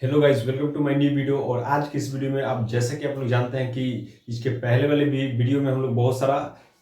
Hello guys, welcome to my new video. और आज की इस वीडियो में आप जैसे कि आप लोग जानते हैं कि इसके पहले वाले भी वीडियो में हम लोग बहुत सारा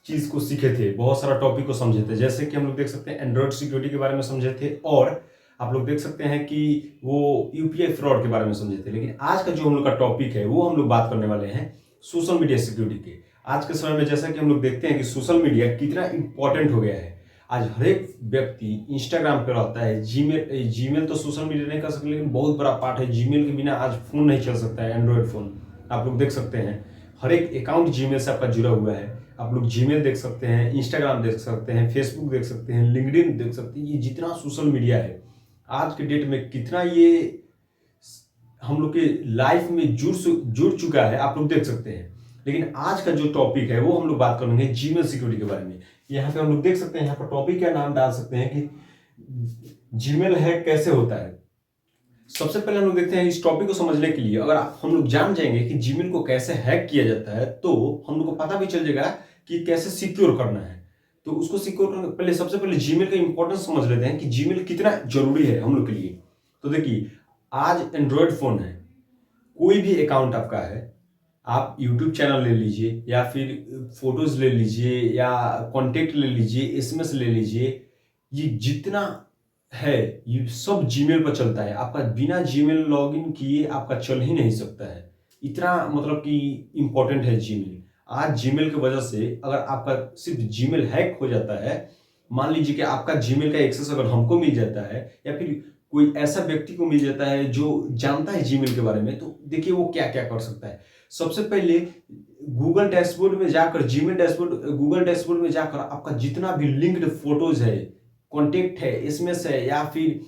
चीज़ को सीखे थे, बहुत सारा टॉपिक को समझे थे। जैसे कि हम लोग देख सकते हैं एंड्रॉयड सिक्योरिटी के बारे में समझे थे, और आप लोग देख सकते हैं कि वो यूपीआई फ्रॉड के बारे में समझे थे। लेकिन आज का जो हम लोग का टॉपिक है वो हम लोग बात करने वाले हैं सोशल मीडिया सिक्योरिटी के। आज के समय में जैसा कि हम लोग देखते हैं कि सोशल मीडिया कितना इंपॉर्टेंट हो गया है। आज हर एक व्यक्ति इंस्टाग्राम पे रहता है। जीमेल तो सोशल मीडिया नहीं कर सकते, लेकिन बहुत बड़ा पार्ट है। जीमेल के बिना आज फोन नहीं चल सकता है, एंड्रॉयड फोन। आप लोग देख सकते हैं हर एक अकाउंट जीमेल से आपका जुड़ा हुआ है। आप लोग जीमेल देख सकते हैं, इंस्टाग्राम देख सकते हैं, फेसबुक देख सकते हैं, लिंक्डइन देख सकते हैं। ये जितना सोशल मीडिया है आज के डेट में कितना ये हम लोग के लाइफ में जुड़ चुका है, आप लोग देख सकते हैं। लेकिन आज का जो टॉपिक है वो हम लोग बात करेंगे जीमेल सिक्योरिटी के बारे में। यहाँ पे हम लोग देख सकते हैं, यहाँ पर टॉपिक का नाम डाल सकते हैं कि जीमेल हैक कैसे होता है। सबसे पहले हम लोग देखते हैं इस टॉपिक को समझने के लिए, अगर हम लोग जान जाएंगे कि जीमेल को कैसे हैक किया जाता है तो हम लोग को पता भी चल जाएगा कि कैसे सिक्योर करना है। तो उसको सिक्योर करने पहले सबसे पहले जीमेल का इंपॉर्टेंस समझ लेते हैं कि जीमेल कितना जरूरी है हम लोग के लिए। तो देखिए, आज एंड्रॉयड फोन है, कोई भी अकाउंट आपका है, आप यूट्यूब चैनल ले लीजिए या फिर फोटोज ले लीजिए या कॉन्टेक्ट ले लीजिए, एसएमएस ले लीजिए, ये जितना है ये सब जीमेल पर चलता है। आपका बिना जीमेल लॉगिन किए आपका चल ही नहीं सकता है। इतना मतलब कि इंपॉर्टेंट है जीमेल। आज जीमेल की वजह से अगर आपका सिर्फ जीमेल हैक हो जाता है, मान लीजिए कि आपका जीमेल का एक्सेस अगर हमको मिल जाता है या फिर कोई ऐसा व्यक्ति को मिल जाता है जो जानता है जीमेल के बारे में, तो देखिए वो क्या क्या कर सकता है। सबसे पहले गूगल डैशबोर्ड में जाकर, जीमेल डैशबोर्ड, गूगल डैशबोर्ड में जाकर आपका जितना भी लिंक्ड फोटोज है, कॉन्टेक्ट है, एसएमएस है या फिर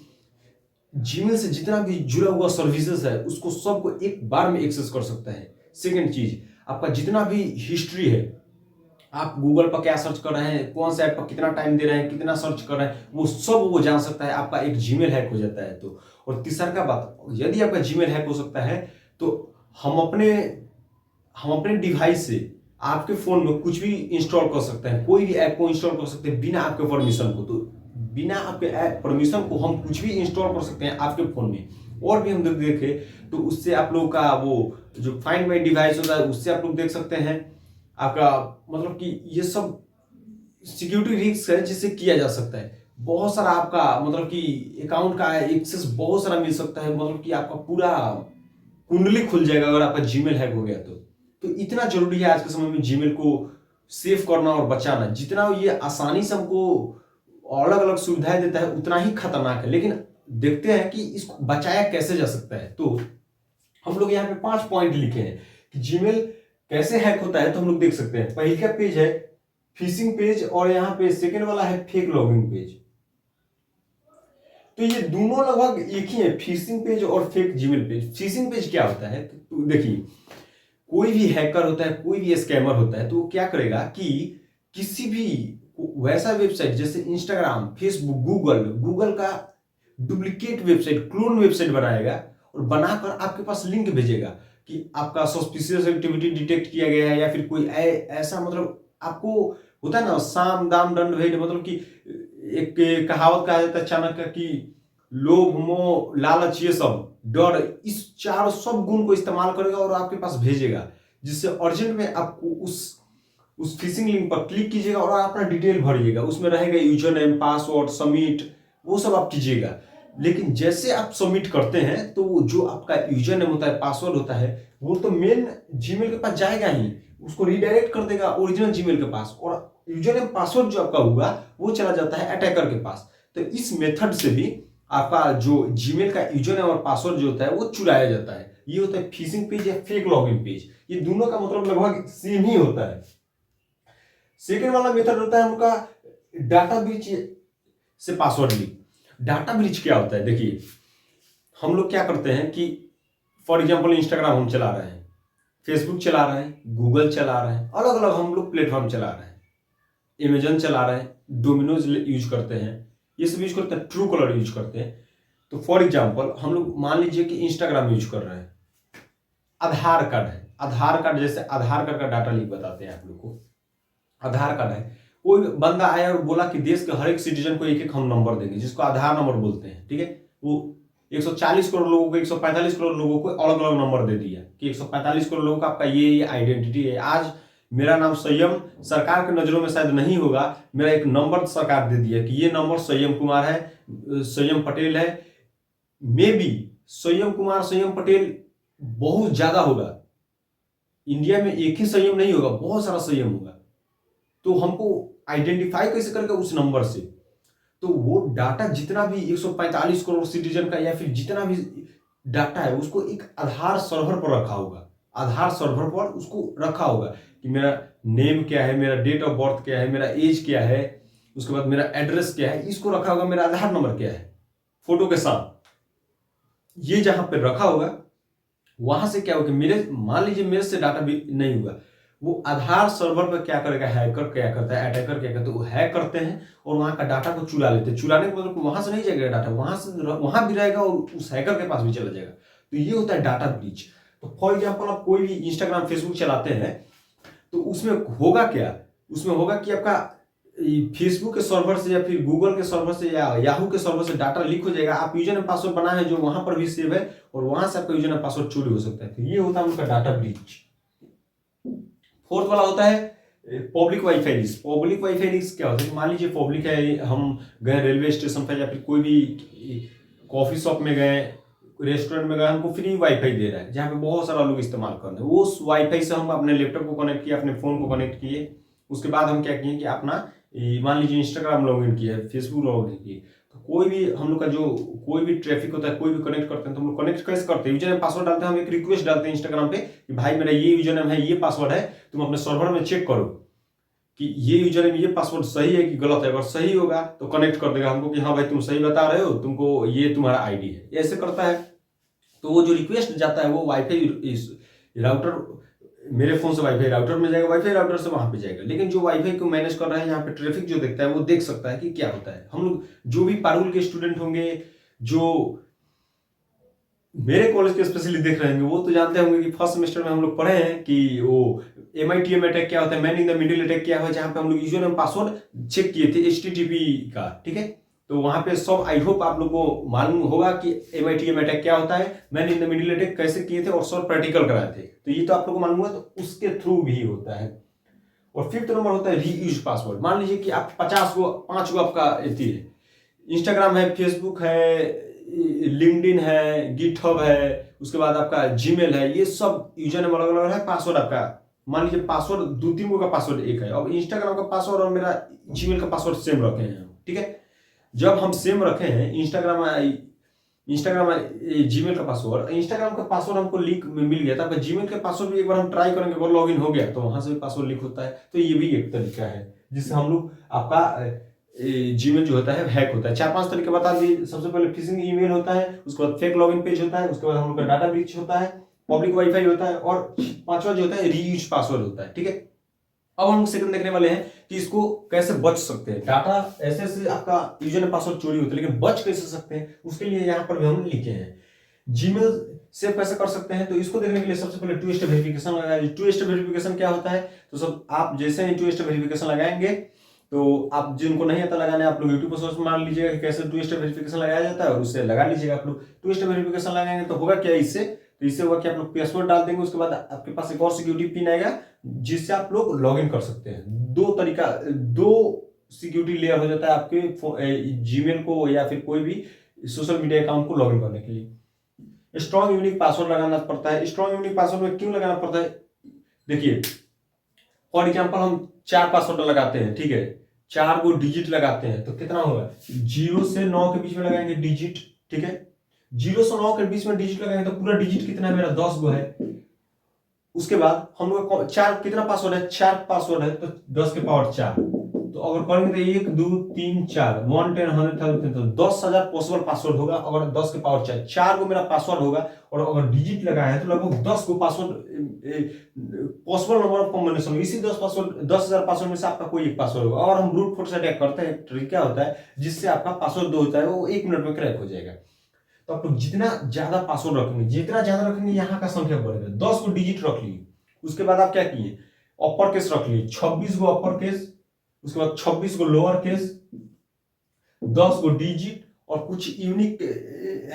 जीमेल से जितना भी जुड़ा हुआ सर्विसेज है उसको सबको एक बार में एक्सेस कर सकता है। सेकंड चीज, आपका जितना भी हिस्ट्री है, आप गूगल पर क्या सर्च कर रहे हैं, कौन से ऐप पर कितना टाइम दे रहे हैं, कितना सर्च कर रहे हैं, वो सब वो जान सकता है। आपका एक जीमेल हैक हो जाता है तो। और तीसरा का बात, यदि आपका जीमेल हैक हो सकता है तो हम अपने हम अपने डिवाइस से आपके फोन में कुछ भी इंस्टॉल कर सकते हैं, कोई भी ऐप को इंस्टॉल कर सकते हैं बिना आपके परमिशन को। तो बिना आपके ऐप परमिशन को हम कुछ भी इंस्टॉल कर सकते हैं आपके फोन में। और भी हम देखें तो उससे आप लोगों का वो जो फाइंड माई डिवाइस होता है उससे आप लोग देख सकते हैं आपका, मतलब कि ये सब सिक्योरिटी रिस्क है जिससे किया जा सकता है। बहुत सारा आपका मतलब कि अकाउंट का एक्सेस बहुत सारा मिल सकता है, मतलब कि आपका पूरा कुंडली खुल जाएगा अगर आपका जीमेल हैक हो गया तो इतना जरूरी है आज के समय में जीमेल को सेव करना और बचाना। जितना ये आसानी से हमको अलग अलग सुविधाएं देता है उतना ही खतरनाक है। लेकिन देखते हैं कि इसको बचाया कैसे जा सकता है। तो हम लोग यहाँ पे 5 पॉइंट लिखे हैं कि जीमेल कैसे हैक होता है। तो हम लोग देख सकते हैं, पहले का पेज है फिशिंग पेज और यहाँ पे सेकेंड वाला है फेक लॉगिन पेज। तो ये दोनों लगभग एक ही है, फिशिंग पेज और fake Gmail page. Fishing page क्या होता है तो देखिए, कोई भी हैकर होता है, कोई भी स्कैमर होता है तो वो क्या करेगा कि किसी भी वैसा वेबसाइट जैसे इंस्टाग्राम, फेसबुक, गूगल का डुप्लीकेट वेबसाइट, क्लोन वेबसाइट बनाएगा और बनाकर आपके पास लिंक भेजेगा कि आपका सस्पिशियस एक्टिविटी डिटेक्ट किया गया है या फिर कोई ऐसा, मतलब आपको होता है ना साम दाम दंड भेद, मतलब कि एक कहावत कहा जाता है चाणक्य की, लोभ मोह लालच ये सब डर, इस चार सब गुण को इस्तेमाल करेगा और आपके पास भेजेगा, जिससे अर्जेंट में आपको उस फिशिंग लिंक पर क्लिक कीजिएगा और अपना डिटेल भरिएगा। उसमें रहेगा यूजर नेम, पासवर्ड, सबमिट, वो सब आप कीजिएगा। लेकिन जैसे आप सबमिट करते हैं तो जो आपका यूजर नेम होता है, पासवर्ड होता है, वो तो मेन जीमेल के पास जाएगा ही, उसको रिडायरेक्ट कर देगा ओरिजिनल जीमेल के पास, और यूजर नेम पासवर्ड जो आपका होगा वो चला जाता है अटैकर के पास। तो इस मेथड से भी आपका जो जीमेल का यूजर नेम और पासवर्ड जो होता है वो चुराया जाता है। ये होता है फिशिंग पेज या फेक लॉगिन पेज। ये दोनों का मतलब लगभग सेम ही होता है। सेकेंड वाला मेथड होता है उनका डाटा ब्रीच से पासवर्ड लीक। डाटा ब्रीच क्या होता है, देखिए हम लोग क्या करते हैं कि फॉर एग्जांपल इंस्टाग्राम हम चला रहे हैं, फेसबुक चला रहे हैं, गूगल चला रहे हैं, अलग अलग हम लोग प्लेटफॉर्म चला रहे हैं, अमेजन चला रहे हैं, डोमिनोज यूज करते हैं, ये सब यूज करते हैं, ट्रू कलर यूज करते हैं। तो फॉर एग्जांपल हम लोग मान लीजिए कि इंस्टाग्राम यूज कर रहे हैं, आधार कार्ड है, आधार कार्ड जैसे आधार कार्ड का डाटा लीक बताते हैं आप लोग को। आधार कार्ड है, कोई बंदा आया और बोला कि देश के हर एक सिटीजन को एक एक हम नंबर देंगे, जिसको आधार नंबर बोलते हैं, ठीक है। वो 140 करोड़ लोगों को, 145 करोड़ लोगों को अलग अलग नंबर दे दिया कि 145 करोड़ लोगों का आपका ये आइडेंटिटी है। आज मेरा नाम संयम सरकार की नजरों में शायद नहीं होगा, मेरा एक नंबर सरकार दे दिया कि ये नंबर संयम कुमार है, संयम पटेल है। मे बी संयम कुमार, संयम पटेल बहुत ज्यादा होगा, इंडिया में एक ही संयम नहीं होगा, बहुत सारा संयम होगा। तो हमको आइडेंटिफाई कैसे करेगा उस नंबर से? तो वो डाटा जितना भी 145 करोड़ सिटीजन का या फिर जितना भी डाटा है उसको एक आधार सर्वर पर रखा होगा, आधार सर्वर पर उसको रखा होगा कि मेरा नेम क्या है, मेरा डेट ऑफ बर्थ क्या है, मेरा एज क्या है, उसके बाद मेरा एड्रेस क्या है, इसको रखा होगा, मेरा आधार नंबर क्या है फोटो के साथ। ये जहां पे रखा होगा वहां से क्या होगा, मेरे मान लीजिए मेरे से डाटा भी नहीं हुआ, वो आधार सर्वर पर क्या करेगा, हैकर क्या करता है, अटैकर क्या करता है, वो हैक करते हैं और वहां का डाटा को चुरा लेते हैं। चुराने के मतलब वहां से नहीं जाएगा डाटा, वहां भी रहेगा और उस हैकर के पास भी चला जाएगा। तो ये होता है डाटा ब्रीच। तो फॉर एग्जाम्पल आप कोई भी इंस्टाग्राम फेसबुक चलाते हैं तो उसमें होगा क्या, उसमें होगा कि आपका फेसबुक के सर्वर से या फिर गूगल के सर्वर से या याहू के सर्वर से डाटा लीक हो जाएगा। आप यूजर ने पासवर्ड बनाए हैं जो वहां पर भी सेव है और वहां से आपका यूजर ने पासवर्ड चोरी हो सकता है। तो ये होता है उनका डाटा ब्रीच। फोर्थ वाला होता है public wifi risk. Public wifi risk क्या होता है, मान लीजिए पब्लिक है, हम गए रेलवे स्टेशन पर या फिर कोई भी कॉफी शॉप में गए, रेस्टोरेंट में गए, हमको फ्री वाईफाई दे रहा है जहाँ पे बहुत सारा लोग इस्तेमाल कर रहे हैं। वो उस वाईफाई से हम अपने लैपटॉप को कनेक्ट किए, अपने फोन को कनेक्ट किए, उसके बाद हम क्या किए कि अपना मान लीजिए इंस्टाग्राम लॉगिन किया, फेसबुक लॉगिन किए। तो कोई भी हम लोग का जो कोई भी ट्रैफिक होता है, कोई भी कनेक्ट करते हैं तो हम लोग कनेक्ट कैसे करते हैं, यूजर नेम पासवर्ड डालते हैं, हम एक रिक्वेस्ट डालते हैं इंस्टाग्राम पे कि भाई मेरा ये यूजर नेम है, ये पासवर्ड है, तुम अपने सर्वर में चेक करो कि ये यूजर नेम ये पासवर्ड सही है कि गलत है। अगर सही होगा तो कनेक्ट कर देगा हमको कि हाँ भाई तुम सही बता रहे हो, तुमको ये तुम्हारा आईडी है, ऐसे करता है। तो वो जो रिक्वेस्ट जाता है वो वाईफाई राउटर, मेरे फोन से वाईफाई राउटर में जाएगा, वाईफाई राउटर से वहां पे जाएगा। लेकिन जो वाईफाई को मैनेज कर रहा है यहाँ पे ट्रैफिक जो देखता है वो देख सकता है कि क्या होता है। हम लोग जो भी पारुल के स्टूडेंट होंगे, जो मेरे कॉलेज के स्पेशली देख रहे होंगे, वो तो जानते होंगे कि फर्स्ट सेमेस्टर में हम लोग पढ़े हैं कि वो MITM अटैक क्या होता है, man in the middle attack क्या है, जहां पे हम लोग यूजर नेम पासवर्ड चेक किए थे HTTP का, ठीक है। तो वहां पे सब आई होप आप लोग को मालूम होगा कि MITM अटैक क्या होता है, man in the middle attack कैसे किए थे और सब प्रैक्टिकल कराए थे। तो ये तो आप लोग को मालूम होगा, तो उसके थ्रू भी होता है। और फिफ्थ नंबर होता है रीयूज पासवर्ड। मान लीजिए कि आप 5 गो आपका है, इंस्टाग्राम है, फेसबुक है, लिंक्डइन है, गिटहब है, उसके बाद आपका जीमेल है, ये सब यूजर नेम अलग अलग है, पासवर्ड आपका मान लीजिए पासवर्ड 2-3 गो का पासवर्ड एक है। अब इंस्टाग्राम का पासवर्ड और मेरा जीमेल का पासवर्ड सेम रखे हैं, ठीक है। जब हम सेम रखे हैं इंस्टाग्राम जीमेल का पासवर्ड, इंस्टाग्राम का पासवर्ड हमको लिंक मिल गया था, आपका जीमेल का पासवर्ड भी एक बार हम ट्राई करेंगे, अगर लॉगिन हो गया तो वहां से भी पासवर्ड लिंक होता है। तो ये भी एक तरीका है जिससे हम लोग आपका जीमेल जो होता है हैक होता है। 4-5 तरीके बता दिए। सबसे पहले फिशिंग ईमेल होता है, उसके बाद फेक लॉगिन पेज होता है, उसके बाद हम लोग का डाटा ब्रीच होता है, पब्लिक वाईफाई होता है, और 5वां जो होता है रीयूज पासवर्ड होता है, ठीक है। अब हम सेकंड देखने वाले हैं कि इसको कैसे बच सकते हैं। डाटा ऐसे आपका यूजर नेम पासवर्ड चोरी होता है, लेकिन बच कैसे सकते हैं उसके लिए यहाँ पर भी हम लिखे हैं। जीमेल सेव कैसे कर सकते हैं, तो इसको देखने के लिए सबसे पहले 2 स्टेप वेरिफिकेशन लगाएंगे। 2 स्टेप वेरिफिकेशन क्या होता है, तो सब आप जैसे ही 2 स्टेप वेरिफिकेशन लगाएंगे, तो आप जिनको नहीं आता लगाने, आप लोग यूट्यूब पर सर्च मार लीजिएगा कि कैसे 2 स्टेप वेरिफिकेशन लगाया जाता है और उससे लगा लीजिएगा। आप लोग 2 स्टेप वेरिफिकेशन लगाएंगे तो होगा क्या इससे, तो इससे होगा कि आप लोग पासवर्ड डाल देंगे, उसके बाद आपके पास एक और सिक्योरिटी पिन आएगा जिससे आप लोग लॉगिन कर सकते हैं। 2 सिक्योरिटी लेयर हो जाता है आपके जीमेल को या फिर कोई भी सोशल मीडिया अकाउंट को लॉगिन करने के लिए। स्ट्रॉन्ग यूनिक पासवर्ड लगाना पड़ता है। स्ट्रॉन्ग यूनिक पासवर्ड में क्यों लगाना पड़ता है, देखिए फॉर एग्जाम्पल हम 4 पासवर्ड लगाते हैं, ठीक है, 4 गो डिजिट लगाते हैं, तो कितना होगा, 0 से 9 के बीच में लगाएंगे डिजिट, ठीक है। 0 से 9 के बीच में डिजिट लगाएंगे तो पूरा डिजिट कितना है, मेरा 10 गो है। उसके बाद हम लोग 4 कितना पासवर्ड है, 4 पासवर्ड है, तो 10 के पावर 4, तो अगर करेंगे तो 1 2 3 4 1 10 100,000 तो 10,000 पॉसिबल पासवर्ड होगा। अगर 10 के पावर 4 गो मेरा पासवर्ड होगा, और अगर डिजिट लगाया है तो लगभग 10 गो password possible number of combination. इसी 10,000 पासवर्ड में से आपका कोई एक पासवर्ड होगा। और हम ब्रूट फोर्स अटैक करते हैं, ट्रिक क्या होता है जिससे आपका पासवर्ड 2 होता है, वो 1 मिनट में क्रैक हो जाएगा। तो आप लोग जितना ज्यादा पासवर्ड रखेंगे, जितना ज्यादा रखेंगे यहाँ का संख्या बढ़ेगा। 10 को डिजिट रख लिए, उसके बाद आप क्या किए, अपर केस रख लिए, 26 गो अपर केस, उसके बाद 26 गो लोअर केस, 10 गो डिजिट और कुछ यूनिक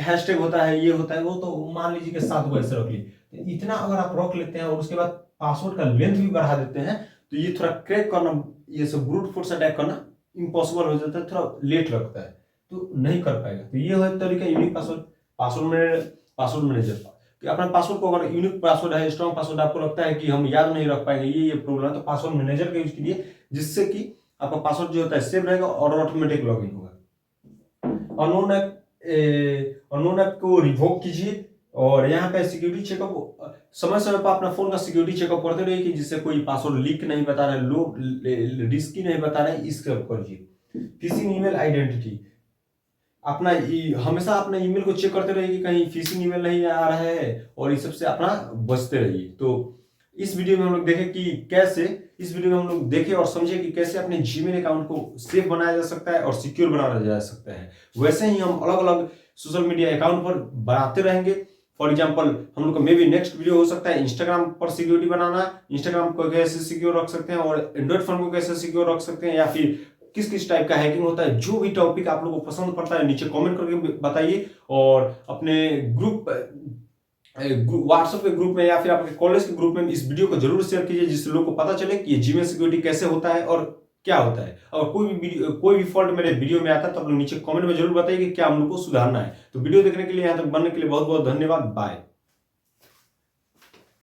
हैशटैग होता है, ये होता है, वो तो मान लीजिए कि 7 को ऐसे रख ली, तो इतना अगर आप रख लेते हैं और उसके बाद पासवर्ड का लेंथ भी बढ़ा देते हैं, तो ये थोड़ा क्रैक करना, ये सब ब्रूट फोर्स अटैक करना इम्पॉसिबल हो जाता है, थोड़ा लेट लगता है, तो नहीं कर पाएगा। तो ये है तरीका यूनिक पासवर्ड मैनेजर कि अपना पासवर्ड को, अगर यूनिक पासवर्ड है, स्ट्रॉन्ग पासवर्ड आपको लगता है कि हम याद नहीं रख पाएंगे, ये प्रॉब्लम है, तो पासवर्ड मैनेजर का यूज कीजिए, जिससे कि आपका पासवर्ड जो होता है सेव रहेगा और ऑटोमेटिक लॉगिन होगा। अननोन ऐप को रिवोक कीजिए और यहाँ पे सिक्योरिटी चेकअप समय समय पर अपना फोन का सिक्योरिटी चेकअप करते रहिए कि जिससे कोई पासवर्ड लीक नहीं बता रहे, लो रिस्की नहीं बता रहे, इसका करिए। फिशिंग ईमेल आइडेंटिटी, अपना हमेशा अपना ईमेल को चेक करते रहिए कि कहीं फिशिंग ईमेल नहीं आ रहा है, और इस सब से अपना बचते रहिए। तो इस वीडियो में हम लोग देखें कि कैसे, इस वीडियो में हम लोग देखें और समझे कि कैसे अपने जीमेल अकाउंट को सेफ बनाया जा सकता है और सिक्योर बनाया जा सकता है। वैसे ही हम अलग अलग सोशल मीडिया अकाउंट पर बनाते रहेंगे। फॉर एग्जाम्पल हम लोग का मे बी नेक्स्ट वीडियो हो सकता है इंस्टाग्राम पर सिक्योरिटी बनाना, इंस्टाग्राम को कैसे सिक्योर रख सकते हैं और एंड्रॉइड फोन को कैसे सिक्योर रख सकते हैं, या फिर किस किस टाइप का हैकिंग होता है। जो भी टॉपिक आप लोगों को पसंद पड़ता है नीचे कमेंट करके बताइए, और अपने ग्रुप व्हाट्सएप के ग्रुप में या फिर आपके कॉलेज के ग्रुप में इस वीडियो को जरूर शेयर कीजिए, जिससे लोगों को पता चले कि जीमेल सिक्योरिटी कैसे होता है और क्या होता है। और कोई भी फॉल्ट मेरे वीडियो में आता है तो आप लोग नीचे कमेंट में जरूर बताइए कि क्या हम लोग को सुधारना है। तो वीडियो देखने के लिए, यहाँ तक बनने के लिए बहुत बहुत धन्यवाद। बाय।